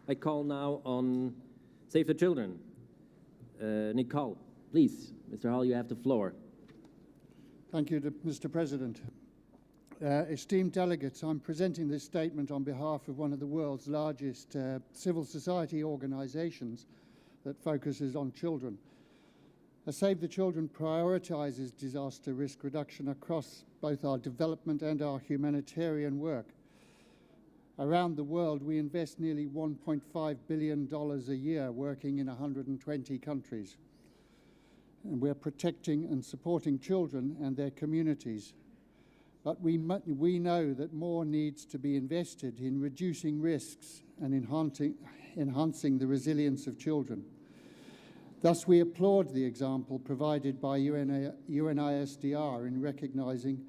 I call now on Save the Children. Nicole, please. Mr. Hall, you have the floor. Thank you, Mr. President. Esteemed delegates, I'm presenting this statement on behalf of one of the world's largest civil society organizations that focuses on children. Save the Children prioritizes disaster risk reduction across both our development and our humanitarian work. Around the world, we invest nearly $1.5 billion a year working in 120 countries. And we're protecting and supporting children and their communities. But we know that more needs to be invested in reducing risks and enhancing the resilience of children. Thus, we applaud the example provided by UNISDR in recognizing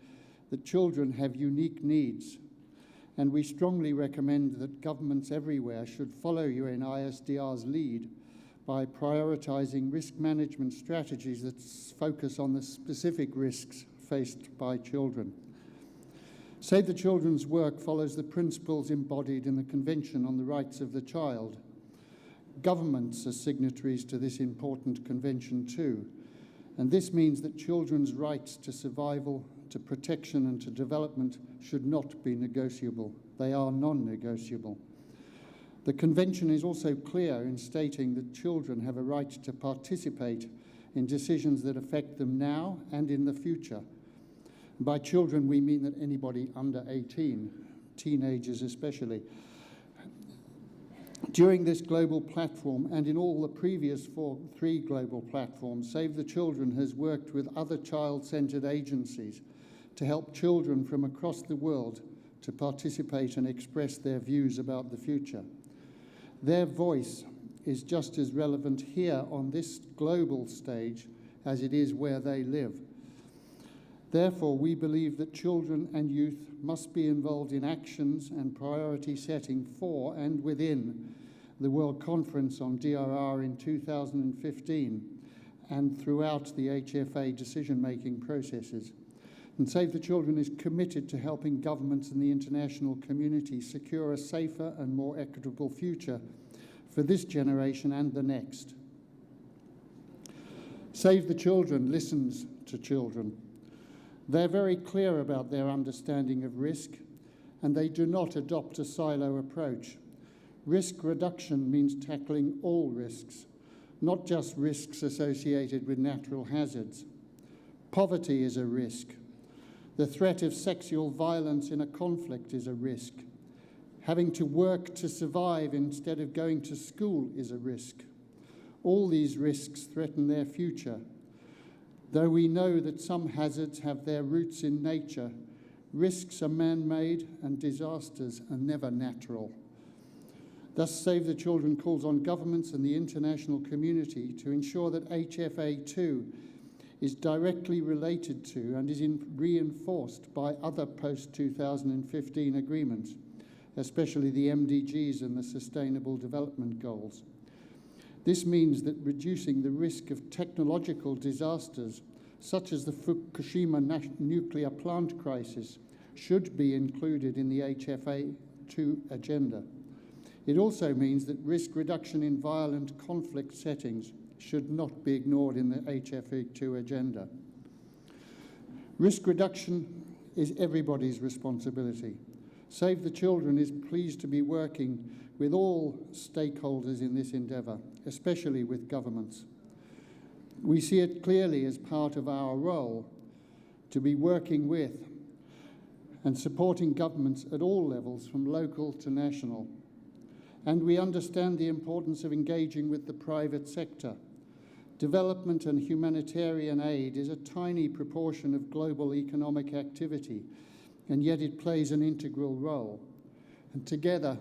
that children have unique needs, and we strongly recommend that governments everywhere should follow UNISDR's lead by prioritizing risk management strategies that focus on the specific risks faced by children. Save the Children's work follows the principles embodied in the Convention on the Rights of the Child. Governments are signatories to this important convention too, and this means that children's rights to survival, to protection and to development should not be negotiable. They are non-negotiable. The convention is also clear in stating that children have a right to participate in decisions that affect them now and in the future. By children, we mean that anybody under 18, teenagers especially. During this global platform and in all the previous three global platforms, Save the Children has worked with other child-centered agencies to help children from across the world to participate and express their views about the future. Their voice is just as relevant here on this global stage as it is where they live. Therefore, we believe that children and youth must be involved in actions and priority setting for and within the World Conference on DRR in 2015 and throughout the HFA decision-making processes. And Save the Children is committed to helping governments and the international community secure a safer and more equitable future for this generation and the next. Save the Children listens to children. They're very clear about their understanding of risk, and they do not adopt a silo approach. Risk reduction means tackling all risks, not just risks associated with natural hazards. Poverty is a risk. The threat of sexual violence in a conflict is a risk. Having to work to survive instead of going to school is a risk. All these risks threaten their future. Though we know that some hazards have their roots in nature, risks are man-made and disasters are never natural. Thus, Save the Children calls on governments and the international community to ensure that HFA2 is directly related to and is reinforced by other post-2015 agreements, especially the MDGs and the Sustainable Development Goals. This means that reducing the risk of technological disasters, such as the Fukushima nuclear plant crisis, should be included in the HFA2 agenda. It also means that risk reduction in violent conflict settings should not be ignored in the HFA2 agenda. Risk reduction is everybody's responsibility. Save the Children is pleased to be working with all stakeholders in this endeavour, especially with governments. We see it clearly as part of our role to be working with and supporting governments at all levels, from local to national. And we understand the importance of engaging with the private sector. Development and humanitarian aid is a tiny proportion of global economic activity, and yet it plays an integral role. And together,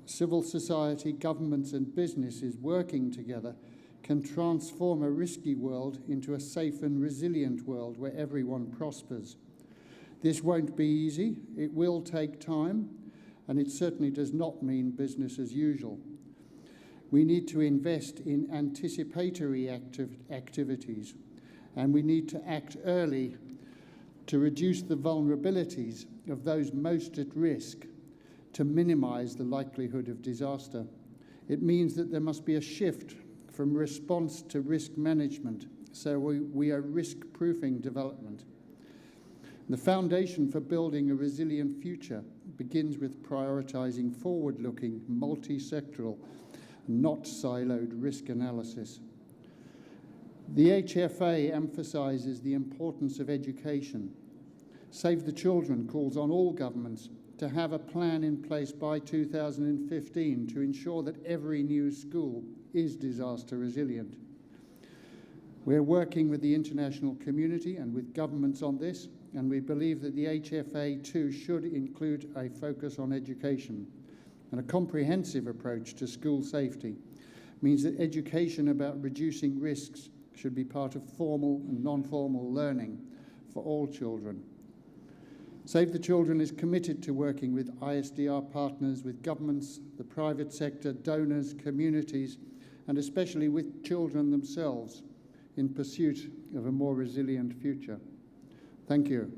civil society, governments and businesses working together can transform a risky world into a safe and resilient world where everyone prospers. This won't be easy, it will take time, and it certainly does not mean business as usual. We need to invest in anticipatory activities, and we need to act early to reduce the vulnerabilities of those most at risk, to minimize the likelihood of disaster. It means that there must be a shift from response to risk management, so we are risk-proofing development. The foundation for building a resilient future begins with prioritising forward-looking, multi-sectoral, not siloed risk analysis. The HFA emphasises the importance of education. Save the Children calls on all governments to have a plan in place by 2015 to ensure that every new school is disaster resilient. We're working with the international community and with governments on this, and we believe that the HFA too should include a focus on education. And a comprehensive approach to school safety means that education about reducing risks should be part of formal and non-formal learning for all children. Save the Children is committed to working with ISDR partners, with governments, the private sector, donors, communities, and especially with children themselves in pursuit of a more resilient future. Thank you.